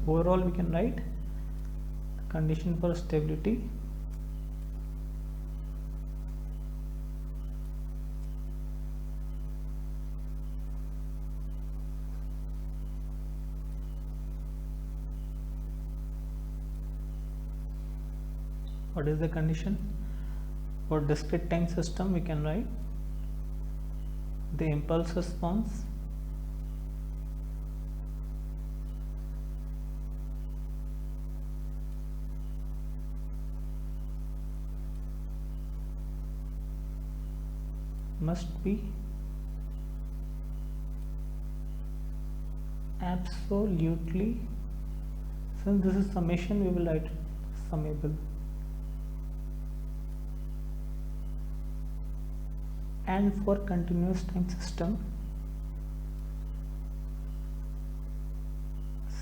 Overall, we can write condition for stability what is the condition for discrete time system? We can write the impulse response must be absolutely, since this is summation, we will write summable, and for continuous time system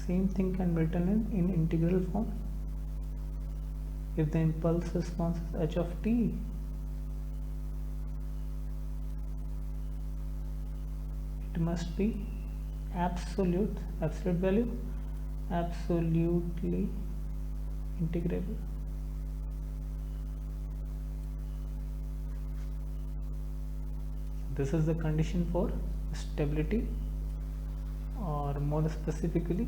same thing can be written in integral form. If the impulse response is h of t, it must be absolute value, absolutely integrable. This is the condition for stability, or more specifically,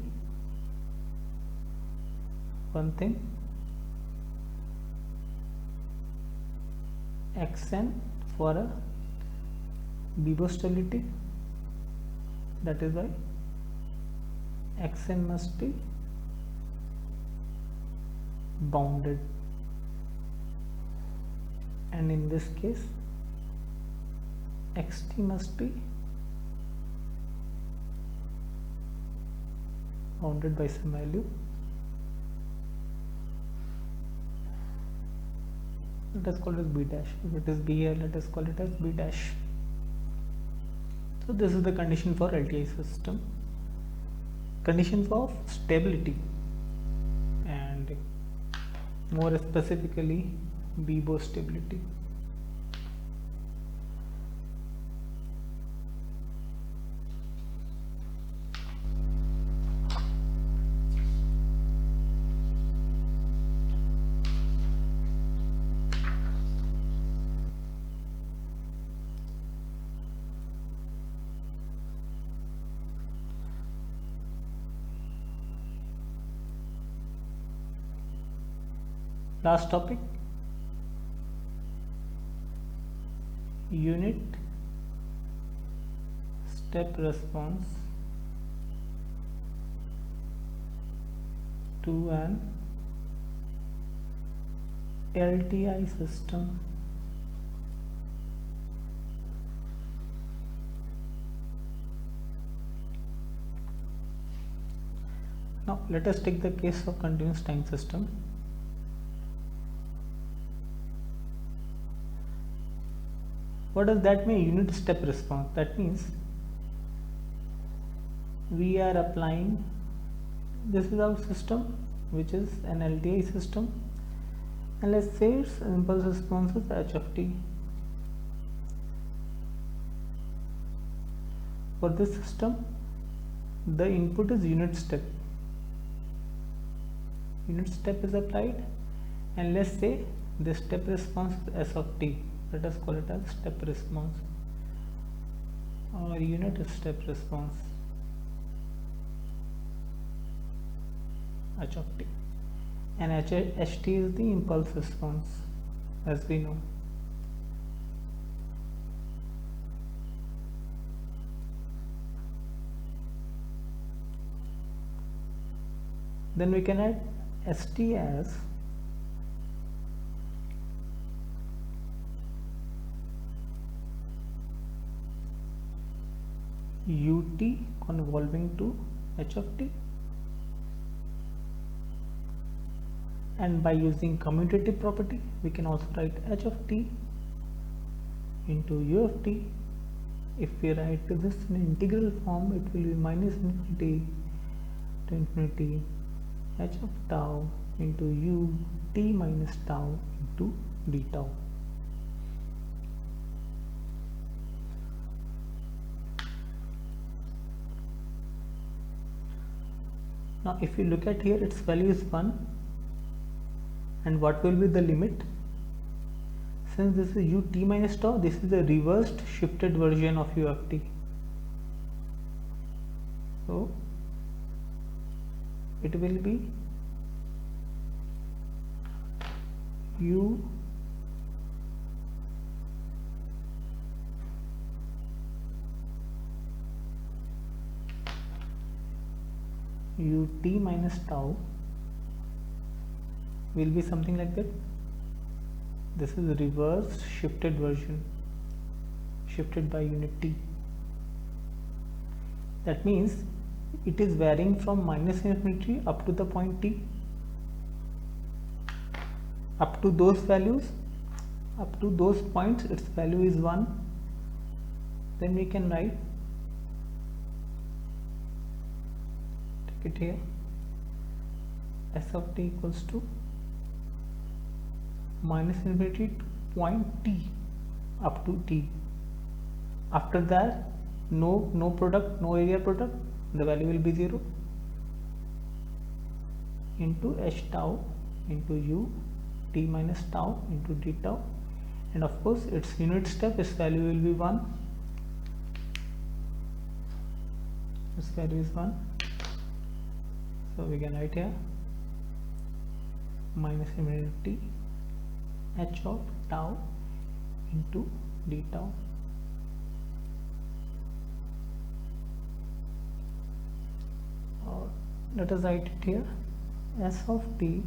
one thing, xn for a Bibo stability. That is why xn must be bounded, and in this case xt must be bounded by some value. Let us call it b dash. If it is b here, let us call it as b dash. So this is the condition for LTI system, condition for stability, and more specifically Bibo stability. Last topic, unit step response to an LTI system. Now let us take the case of continuous time system. What does that mean, unit step response? That means we are applying, this is our system which is an LTI system, and let's say its impulse response is h of t. For this system, the input is unit step. Unit step is applied, and let's say the step response is s of t. Let us call it as step response or unit step response h of t, and ht is the impulse response, as we know. Then we can add st as ut convolving to h of t. and by using commutative property we can also write h of t into u of t. If we write this in integral form, it will be minus infinity to infinity h of tau into u t minus tau into d tau. Now if you look at here, its value is 1, and what will be the limit? Since this is u t minus tau, this is the reversed shifted version of u of t. So it will be u t minus tau will be something like that. This is reversed shifted version, shifted by unit t. That means it is varying from minus infinity up to the point t. Up to those values, up to those points, its value is 1. Then we can write, take it here, s of t equals to minus infinity to point t up to t. After that, no product, no area product, the value will be 0 into h tau into u t minus tau into d tau, and of course its unit step, its value will be 1. Its value is 1. So we can write here minus infinity h of tau into d tau. Or let us write it here, s of t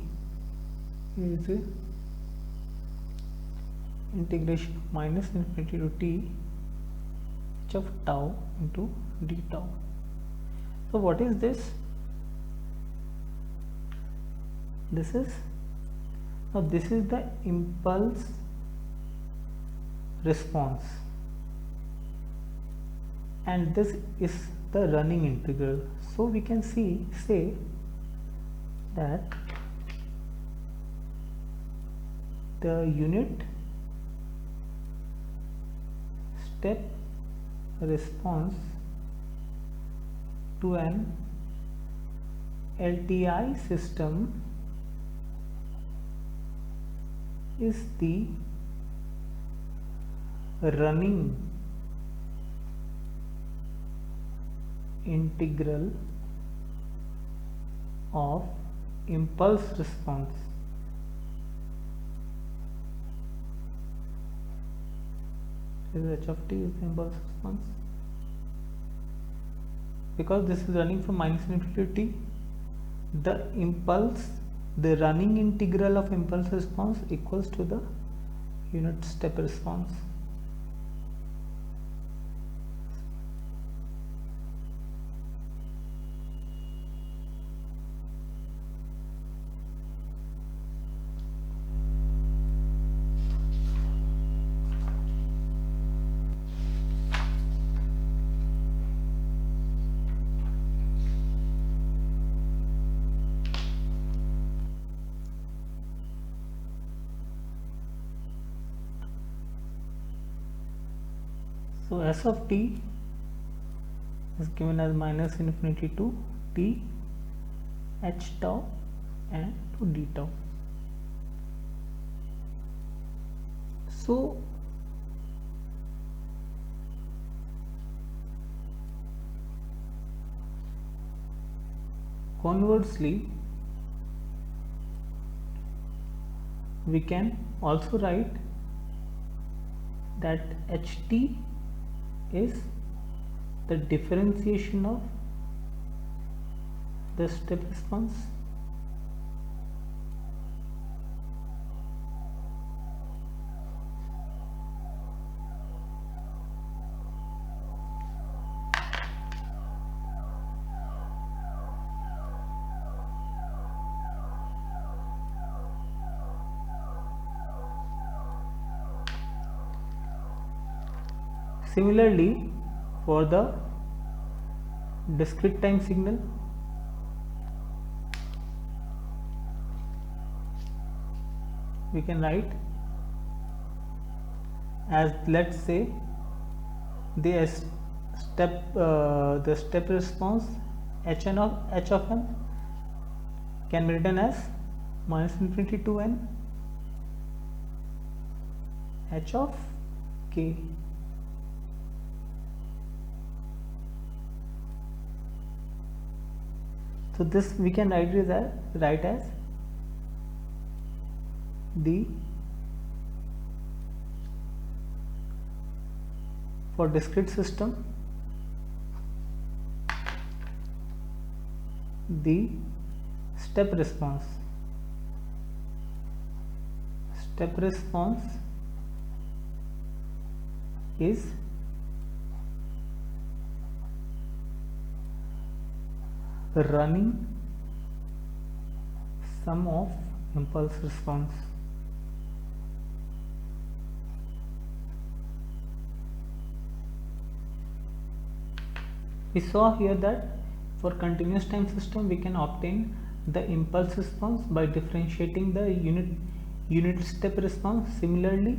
is integration of minus infinity to t h of tau into d tau. So what is this? This is the impulse response, and this is the running integral. So we can say that the unit step response to an LTI system is the running integral of impulse response. Is h of t is the impulse response, because this is running from minus infinity to t. The running integral of impulse response equals to the unit step response. So s of t is given as minus infinity to t h tau and to d tau. So conversely, we can also write that ht is the differentiation of the step response. Similarly, for the discrete time signal, we can write as, let's say, the step response h of n can be written as minus infinity to n h of k. So this we can write as the, for discrete system, the step response is running sum of impulse response. We saw here that for continuous time system we can obtain the impulse response by differentiating the unit step response. Similarly,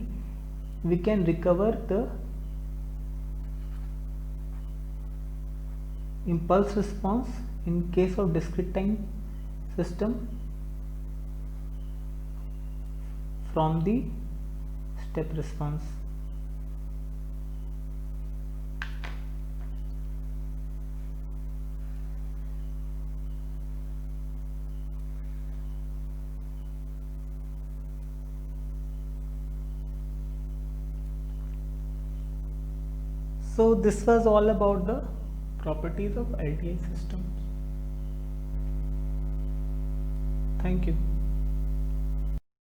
we can recover the impulse response in case of discrete time system from the step response. So this was all about the properties of LTI systems. Thank you.